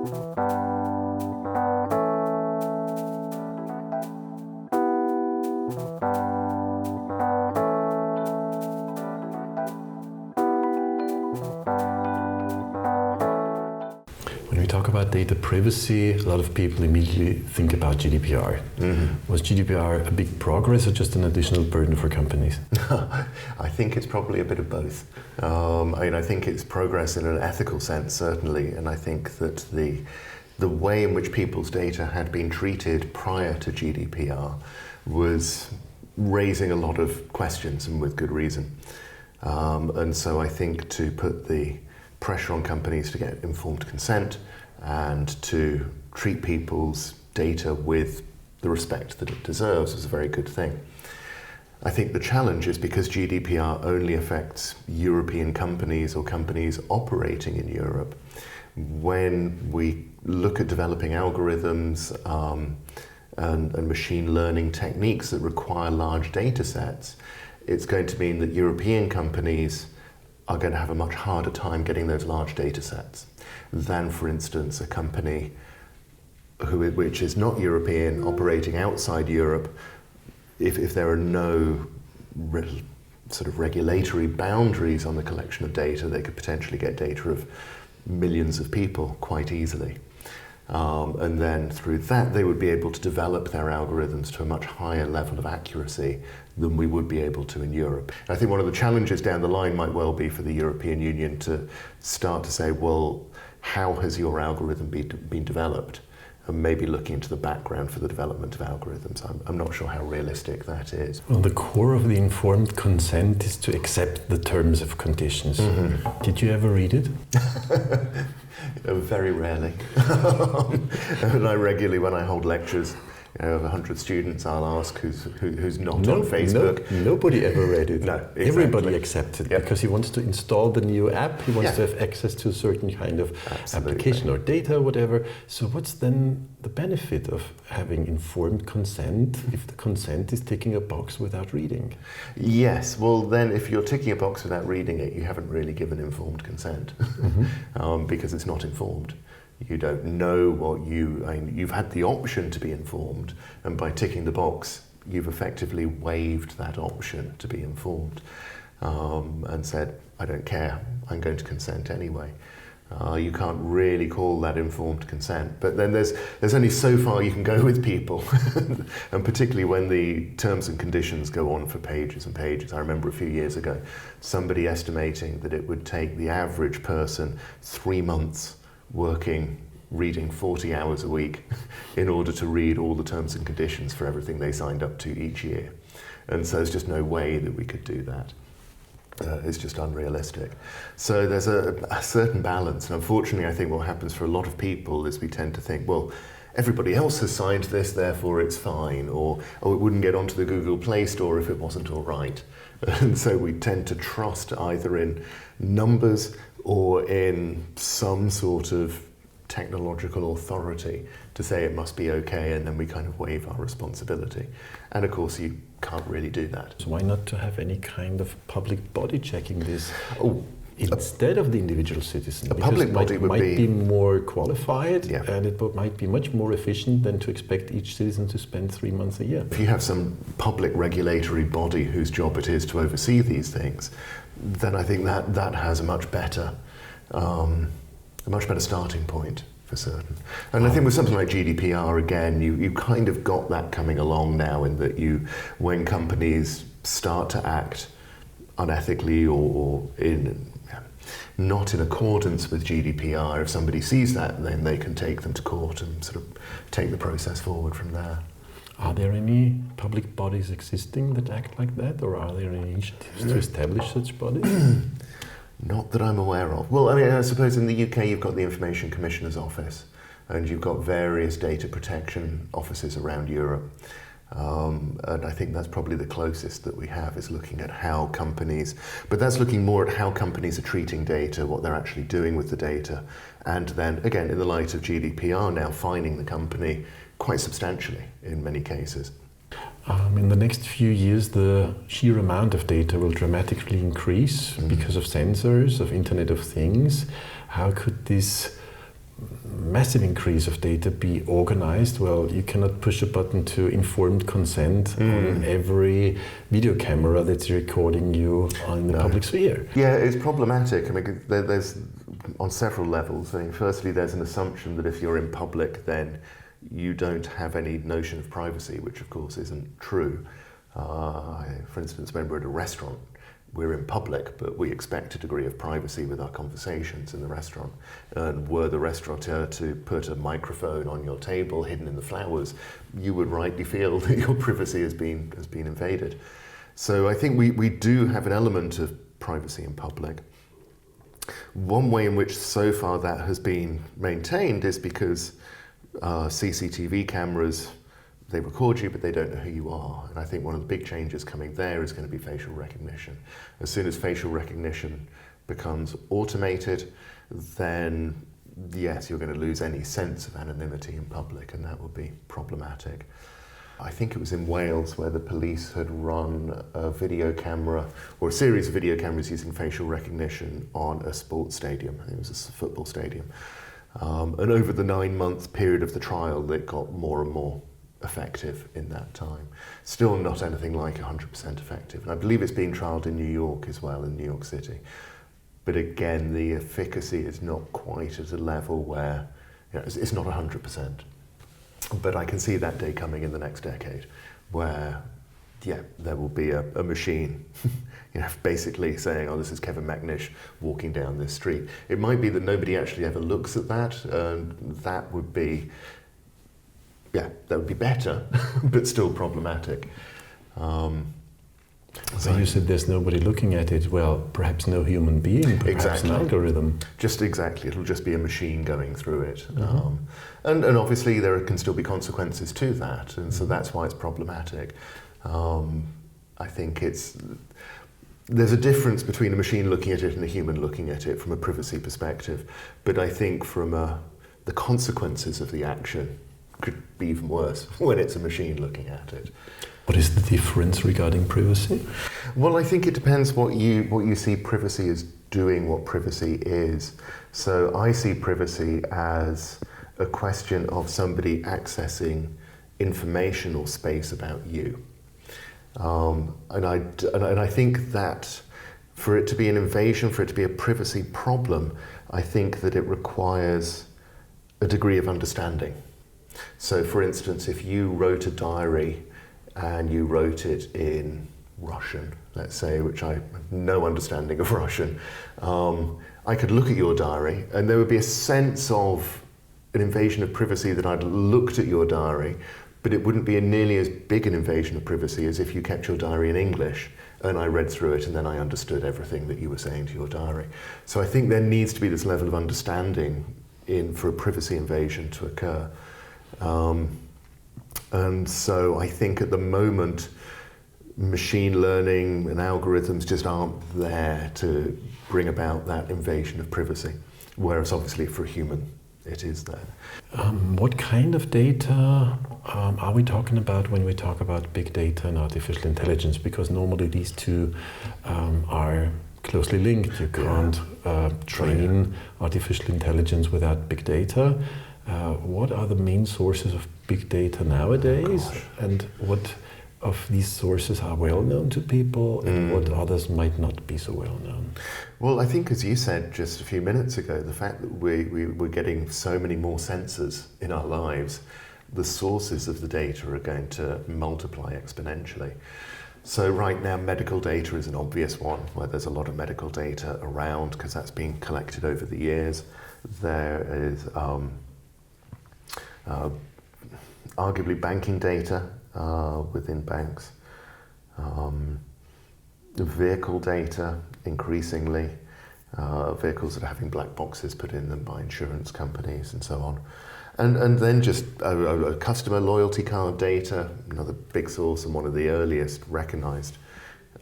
When we talk about data privacy, a lot of people immediately think about GDPR. Mm-hmm. Was GDPR a big progress or just an additional burden for companies? I think it's probably a bit of both. I think it's progress in an ethical sense, certainly, and I think that the way in which people's data had been treated prior to GDPR was raising a lot of questions, and with good reason. And so I think to put the pressure on companies to get informed consent and to treat people's data with the respect that it deserves is a very good thing. I think the challenge is because GDPR only affects European companies or companies operating in Europe. When we look at developing algorithms and machine learning techniques that require large data sets, it's going to mean that European companies are going to have a much harder time getting those large data sets than, for instance, a company which is not European, operating outside Europe. If there are no sort of regulatory boundaries on the collection of data, they could potentially get data of millions of people quite easily. And then through that, they would be able to develop their algorithms to a much higher level of accuracy than we would be able to in Europe. I think one of the challenges down the line might well be for the European Union to start to say, well, how has your algorithm been developed? And maybe looking into the background for the development of algorithms. I'm not sure how realistic that is. Well, the core of the informed consent is to accept the terms of conditions. Mm-hmm. Did you ever read it? Very rarely. And I regularly, when I hold lectures, of 100 students, I'll ask who's not on Facebook. Nobody ever read it. No, exactly. Everybody accepts it because he wants to install the new app. He wants to have access to a certain kind of application or data or whatever. So what's then the benefit of having informed consent if the consent is ticking a box without reading? Yes, well then if you're ticking a box without reading it, you haven't really given informed consent because it's not informed. You don't know what you've had the option to be informed, and by ticking the box, you've effectively waived that option to be informed and said, I don't care, I'm going to consent anyway. You can't really call that informed consent, but then there's only so far you can go with people, and particularly when the terms and conditions go on for pages and pages. I remember a few years ago, somebody estimating that it would take the average person 3 months reading 40 hours a week in order to read all the terms and conditions for everything they signed up to each year. And so there's just no way that we could do that. It's just unrealistic. So there's a certain balance. And unfortunately, I think what happens for a lot of people is we tend to think, well, everybody else has signed this, therefore it's fine. Or, oh, it wouldn't get onto the Google Play Store if it wasn't all right. And so we tend to trust either in numbers or in some sort of technological authority to say it must be okay, and then we kind of waive our responsibility. And of course you can't really do that. So why not to have any kind of public body checking this instead of the individual citizen? A public body might be more qualified, and it might be much more efficient than to expect each citizen to spend 3 months a year. If you have some public regulatory body whose job it is to oversee these things, then I think that has a much better starting point for certain. And I think with something like GDPR, again, you kind of got that coming along now, in that when companies start to act unethically or not in accordance with GDPR, if somebody sees that, then they can take them to court and sort of take the process forward from there. Are there any public bodies existing that act like that, or are there any initiatives to establish such bodies? Not that I'm aware of. Well, I mean, I suppose in the UK you've got the Information Commissioner's Office, and you've got various data protection offices around Europe. And I think that's probably the closest that we have, is looking at how companies, but that's looking more at how companies are treating data, what they're actually doing with the data, and then, again, in the light of GDPR now, fining the company quite substantially in many cases. In the next few years, the sheer amount of data will dramatically increase because of sensors, of Internet of Things. How could this massive increase of data be organized? Well, you cannot push a button to informed consent on every video camera that's recording you on the public sphere. Yeah, it's problematic. I mean, there's on several levels. I mean, firstly, there's an assumption that if you're in public, then you don't have any notion of privacy, which of course isn't true. For instance, when we're at a restaurant, we're in public, but we expect a degree of privacy with our conversations in the restaurant. And were the restaurateur to put a microphone on your table hidden in the flowers, you would rightly feel that your privacy has been invaded. So I think we do have an element of privacy in public. One way in which so far that has been maintained is because CCTV cameras, they record you, but they don't know who you are. And I think one of the big changes coming there is going to be facial recognition. As soon as facial recognition becomes automated, then yes, you're going to lose any sense of anonymity in public, and that would be problematic. I think it was in Wales where the police had run a video camera, or a series of video cameras using facial recognition on a sports stadium. I think it was a football stadium. And over the 9-month period of the trial, it got more and more effective in that time. Still not anything like 100% effective. And I believe it's being trialled in New York as well, in New York City. But again, the efficacy is not quite at a level where, it's not 100%. But I can see that day coming in the next decade where, there will be a machine, basically saying, oh, this is Kevin Macnish walking down this street. It might be that nobody actually ever looks at that, and that would be better, but still problematic. So you said there's nobody looking at it. Well, perhaps no human being, perhaps an algorithm. Just exactly. It'll just be a machine going through it. And obviously there can still be consequences to that, and so that's why it's problematic. I think there's a difference between a machine looking at it and a human looking at it from a privacy perspective, but I think from the consequences of the action could be even worse when it's a machine looking at it. What is the difference regarding privacy? Well, I think it depends what you see privacy as doing, what privacy is. So I see privacy as a question of somebody accessing information or space about you. And I think that for it to be an invasion, for it to be a privacy problem, I think that it requires a degree of understanding. So for instance, if you wrote a diary and you wrote it in Russian, let's say, which I have no understanding of Russian, I could look at your diary and there would be a sense of an invasion of privacy that I'd looked at your diary, but it wouldn't be nearly as big an invasion of privacy as if you kept your diary in English and I read through it and then I understood everything that you were saying to your diary. So I think there needs to be this level of understanding for a privacy invasion to occur. And so I think at the moment, machine learning and algorithms just aren't there to bring about that invasion of privacy, whereas obviously for a human, it is there. What kind of data are we talking about when we talk about big data and artificial intelligence? Because normally these two are closely linked. You can't train artificial intelligence without big data. What are the main sources of big data nowadays, and what of these sources are well known to people, and what others might not be so well known? Well, I think, as you said just a few minutes ago, the fact that we're getting so many more sensors in our lives, the sources of the data are going to multiply exponentially. So right now, medical data is an obvious one, where there's a lot of medical data around because that's been collected over the years. There is arguably banking data within banks, vehicle data increasingly, vehicles that are having black boxes put in them by insurance companies and so on. And then just a customer loyalty card data, another big source and one of the earliest recognised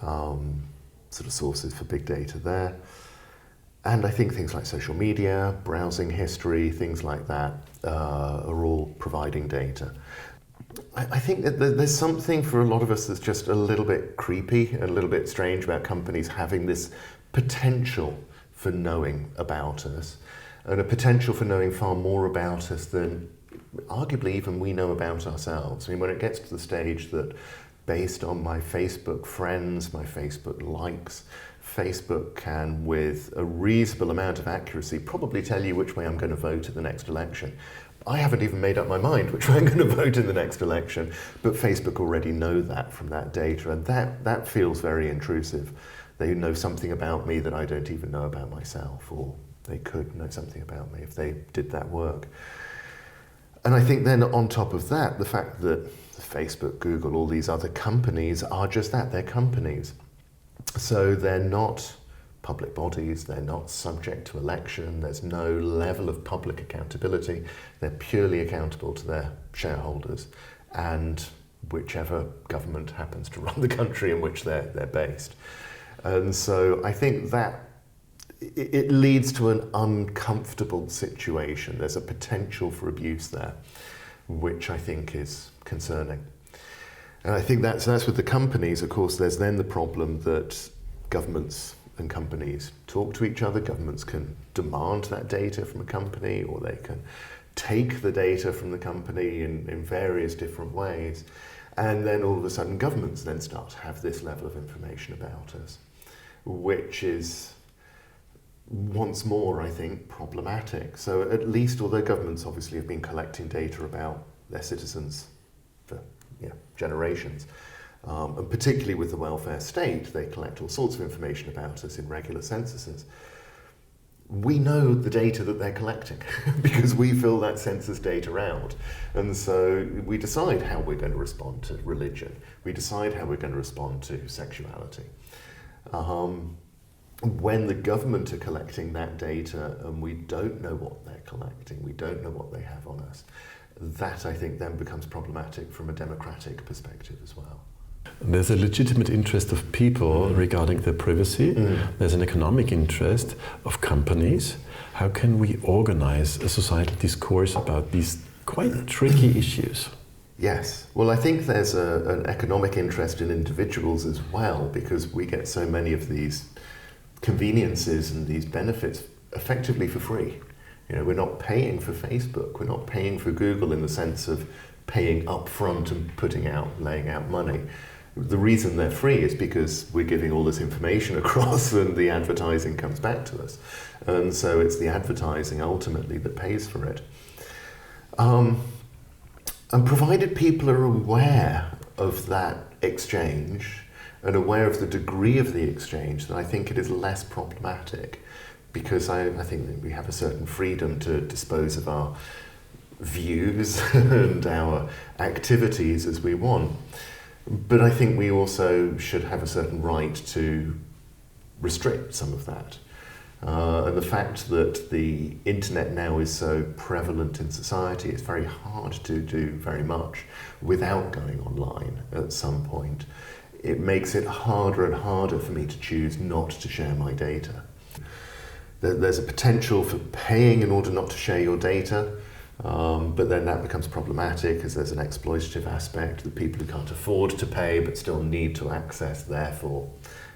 sort of sources for big data there. And I think things like social media, browsing history, things like that are all providing data. I think that there's something for a lot of us that's just a little bit creepy, a little bit strange about companies having this potential for knowing about us. and a potential for knowing far more about us than arguably even we know about ourselves. I mean, when it gets to the stage that based on my Facebook friends, my Facebook likes, Facebook can, with a reasonable amount of accuracy, probably tell you which way I'm going to vote at the next election. I haven't even made up my mind which way I'm going to vote in the next election, but Facebook already know that from that data, and that feels very intrusive. They know something about me that I don't even know about myself, or they could know something about me if they did that work. And I think then on top of that, the fact that Facebook, Google, all these other companies are just that, they're companies. So they're not public bodies, they're not subject to election, there's no level of public accountability, they're purely accountable to their shareholders and whichever government happens to run the country in which they're based. And so I think that it leads to an uncomfortable situation. There's a potential for abuse there, which I think is concerning. And I think that's with the companies. Of course, there's then the problem that governments and companies talk to each other. Governments can demand that data from a company, or they can take the data from the company in various different ways. And then all of a sudden governments then start to have this level of information about us, which is once more, I think, problematic. So at least, although governments obviously have been collecting data about their citizens for generations, and particularly with the welfare state, they collect all sorts of information about us in regular censuses. We know the data that they're collecting because we fill that census data out. And so we decide how we're going to respond to religion. We decide how we're going to respond to sexuality. When the government are collecting that data and we don't know what they're collecting, we don't know what they have on us, that I think then becomes problematic from a democratic perspective as well. There's a legitimate interest of people regarding their privacy. There's an economic interest of companies. How can we organize a societal discourse about these quite tricky issues? Yes. Well, I think there's an economic interest in individuals as well, because we get so many of these conveniences and these benefits effectively for free. You know, we're not paying for Facebook, we're not paying for Google in the sense of paying up front and laying out money. The reason they're free is because we're giving all this information across and the advertising comes back to us. And so it's the advertising ultimately that pays for it. And provided people are aware of that exchange and aware of the degree of the exchange, then I think it is less problematic, because I think that we have a certain freedom to dispose of our views and our activities as we want. But I think we also should have a certain right to restrict some of that. And the fact that the internet now is so prevalent in society, it's very hard to do very much without going online at some point. It makes it harder and harder for me to choose not to share my data. There's a potential for paying in order not to share your data, but then that becomes problematic as there's an exploitative aspect. The people who can't afford to pay but still need to access, therefore,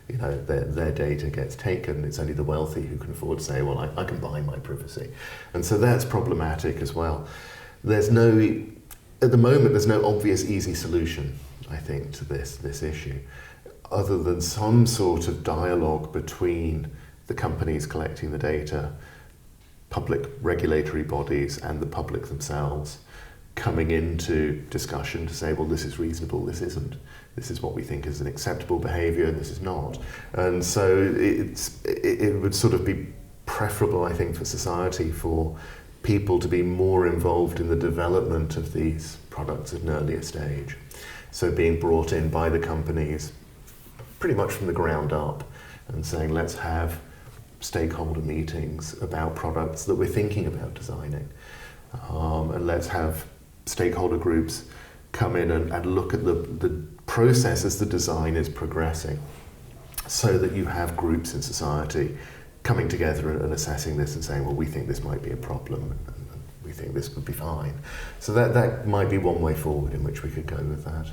you know, their data gets taken. It's only the wealthy who can afford to say, well, I can buy my privacy. And so that's problematic as well. At the moment, there's no obvious easy solution, I think, to this issue, other than some sort of dialogue between the companies collecting the data, public regulatory bodies, and the public themselves coming into discussion to say, well, this is reasonable, this isn't. This is what we think is an acceptable behaviour, and this is not. And so it would sort of be preferable, I think, for society for people to be more involved in the development of these products at an earlier stage. So being brought in by the companies pretty much from the ground up and saying, let's have stakeholder meetings about products that we're thinking about designing. And let's have stakeholder groups come in and look at the process as the design is progressing, so that you have groups in society coming together and assessing this and saying, well, we think this might be a problem and we think this would be fine. So that might be one way forward in which we could go with that.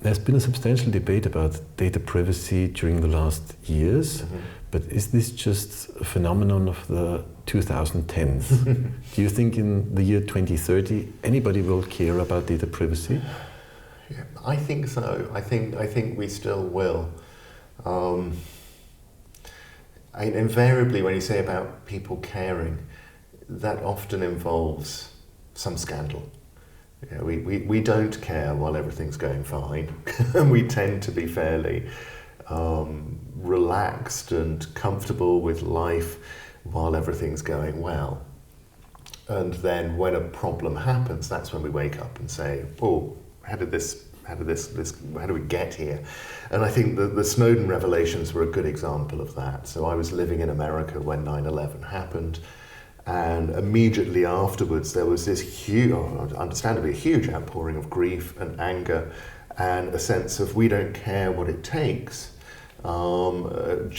There's been a substantial debate about data privacy during the last years, but is this just a phenomenon of the 2010s? Do you think in the year 2030 anybody will care about data privacy? Yeah, I think so. I think we still will. Invariably, when you say about people caring, that often involves some scandal. You know, we don't care while everything's going fine, and we tend to be fairly relaxed and comfortable with life while everything's going well. And then when a problem happens, that's when we wake up and say, "Oh, how do we get here?" And I think the Snowden revelations were a good example of that. So I was living in America when 9/11 happened. And immediately afterwards, there was this huge, understandably a huge outpouring of grief and anger and a sense of we don't care what it takes. Even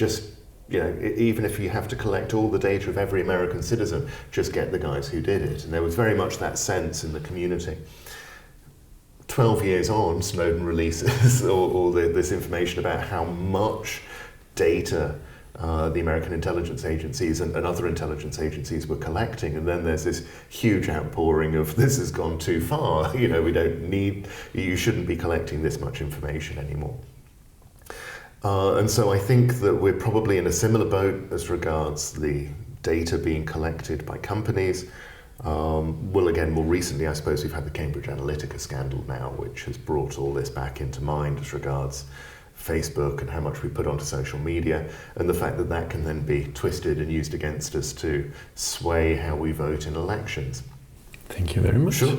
if you have to collect all the data of every American citizen, just get the guys who did it. And there was very much that sense in the community. 12 years on, Snowden releases all this information about how much data the American intelligence agencies and other intelligence agencies were collecting, and then there's this huge outpouring of this has gone too far. You shouldn't be collecting this much information anymore. And so I think that we're probably in a similar boat as regards the data being collected by companies. Again, more recently, I suppose we've had the Cambridge Analytica scandal now, which has brought all this back into mind as regards Facebook and how much we put onto social media, and the fact that that can then be twisted and used against us to sway how we vote in elections. Thank you very much. Sure.